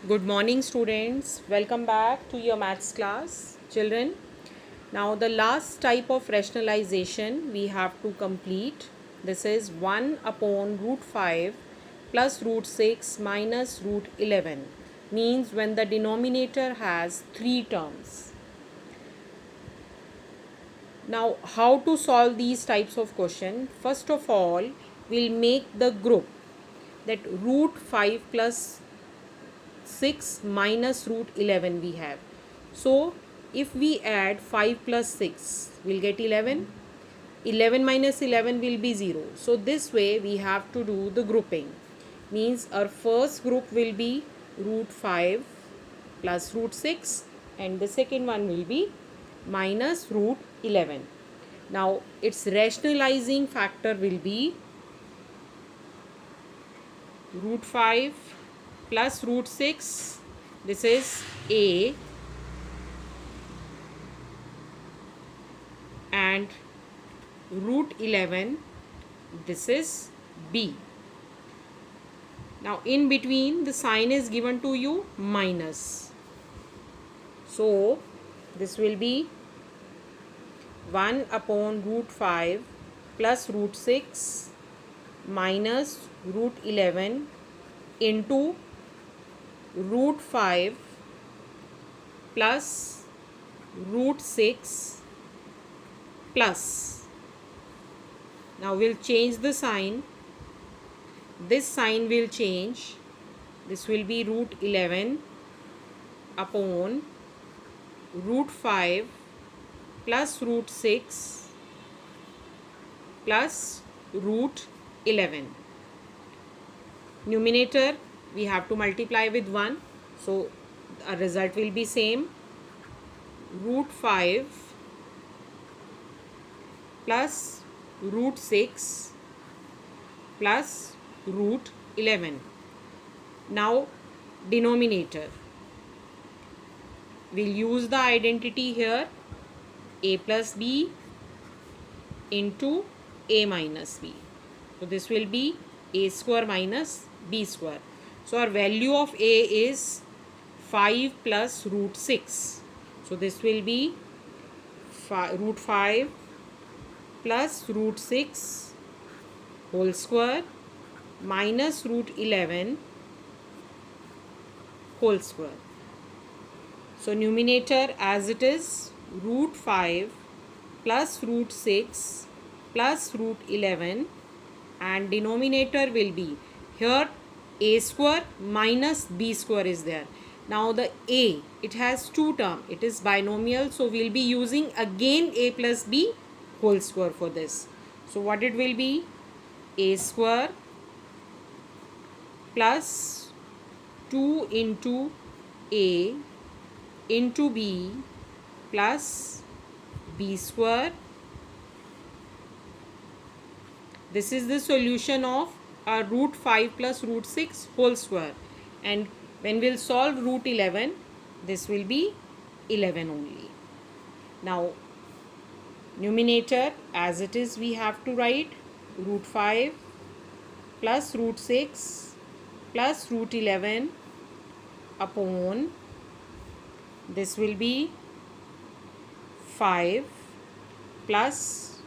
Good morning, students. Welcome back to your maths class, children. Now, the last type of rationalization we have to complete. This is 1 upon root 5 plus root 6 minus root 11. Means when the denominator has 3 terms. Now, how to solve these types of question? First of all, we'll make the group that root 5 plus 6 minus root 11 we have. So if we add 5 plus 6 we'll get 11. 11 minus 11 will be 0. So this way we have to do the grouping. Means our first group will be root 5 plus root 6 and the second one will be minus root 11. Now its rationalizing factor will be root 5 plus root 6, this is A, and root 11, this is B. Now in between the sign is given to you minus. So this will be 1 upon root 5 plus root 6 minus root 11 into root 5 plus root 6 plus. Now we'll change the sign. This sign will change. This will be root 11 upon root 5 plus root 6 plus root 11. Numerator we have to multiply with 1. So our result will be same. Root 5 plus root 6 plus root 11. Now denominator. We'll use the identity here a plus b into a minus b. So this will be a square minus b square. So our value of a is 5 plus root 6. So this will be root 5 plus root 6 whole square minus root 11 whole square. So numerator as it is root 5 plus root 6 plus root 11 and denominator will be here a square minus b square is there. Now the a, it has two terms. It is binomial. So we will be using again a plus b whole square for this. So what it will be? A square plus 2 into a into b plus b square. This is the solution of our root 5 plus root 6 whole square. And when we'll solve root 11, this will be 11 only. Now, numerator as it is we have to write root 5 plus root 6 plus root 11 upon this will be 5 plus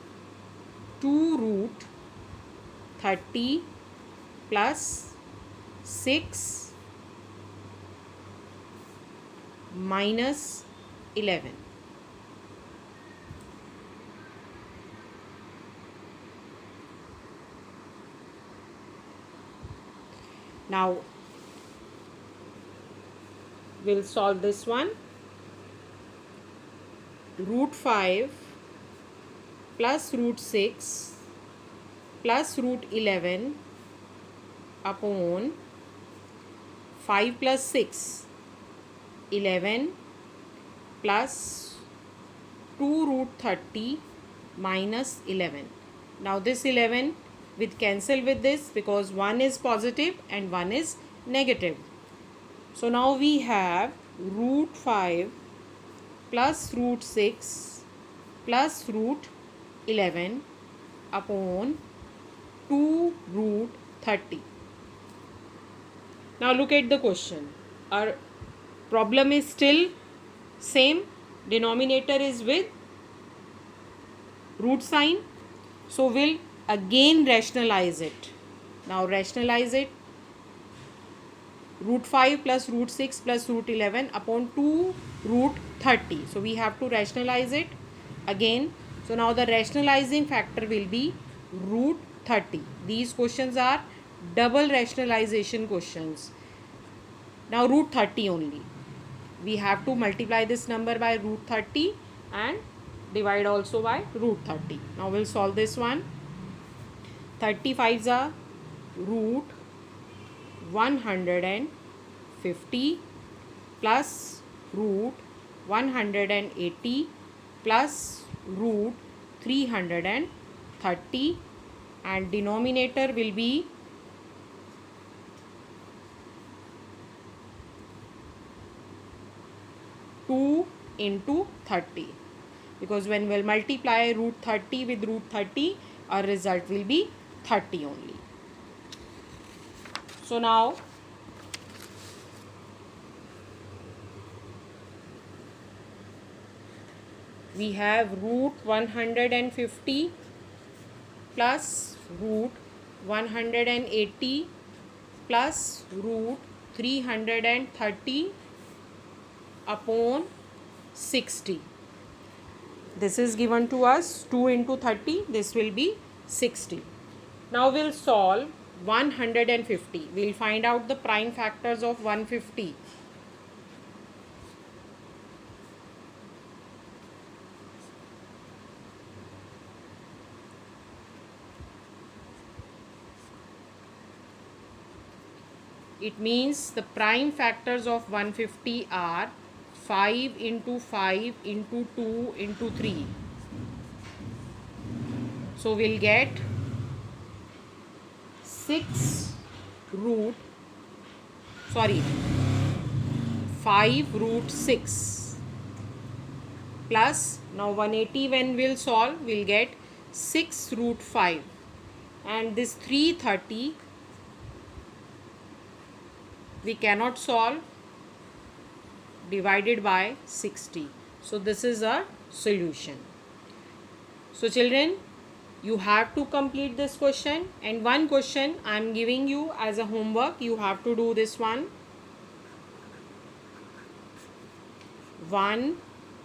2 root 30 plus 6 minus 11. Now we'll solve this one. Root 5 plus root 6 plus root 11 upon 5 plus 6 11 plus 2 root 30 minus 11. Now this 11 with cancel with this because one is positive and one is negative. So now we have root 5 plus root 6 plus root 11 upon 2 root 30. Now look at the question. our problem is still same. Denominator is with root sign. So we'll again rationalize it. Now rationalize it. Root 5 plus root 6 plus root 11 upon 2 root 30. So we have to rationalize it again. So now the rationalizing factor will be root 30. These questions are double rationalization questions. Now root 30 only. We have to multiply this number by root 30 and divide also by root 30. Now we'll solve this one. 35s are root 150 plus root 180 plus root 330, and denominator will be two into 30, because when we'll multiply root 30 with root 30, our result will be 30 only. So now we have root 150 plus root 180 plus root 330 upon 60. This is given to us 2 into 30. This will be 60. Now we'll solve 150. We'll find out the prime factors of 150. It means the prime factors of 150 are 5 into 5 into 2 into 3. So we'll get 5 root 6 plus, now 180 when we'll solve, we'll get 6 root 5, and this 330 we cannot solve, divided by 60. So this is our solution. So children, you have to complete this question, and one question I am giving you as a homework. You have to do this one. 1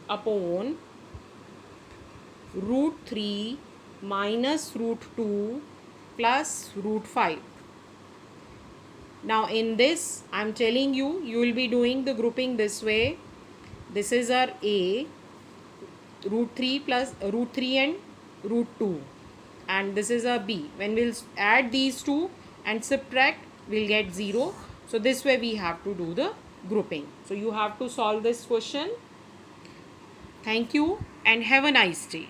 upon root 3 minus root 2 plus root 5. Now in this I am telling you, you will be doing the grouping this way. This is our A, root 3 plus root 3 and root 2, and this is our B. When we'll add these two and subtract, we'll get 0. So this way we have to do the grouping. So you have to solve this question. Thank you and have a nice day.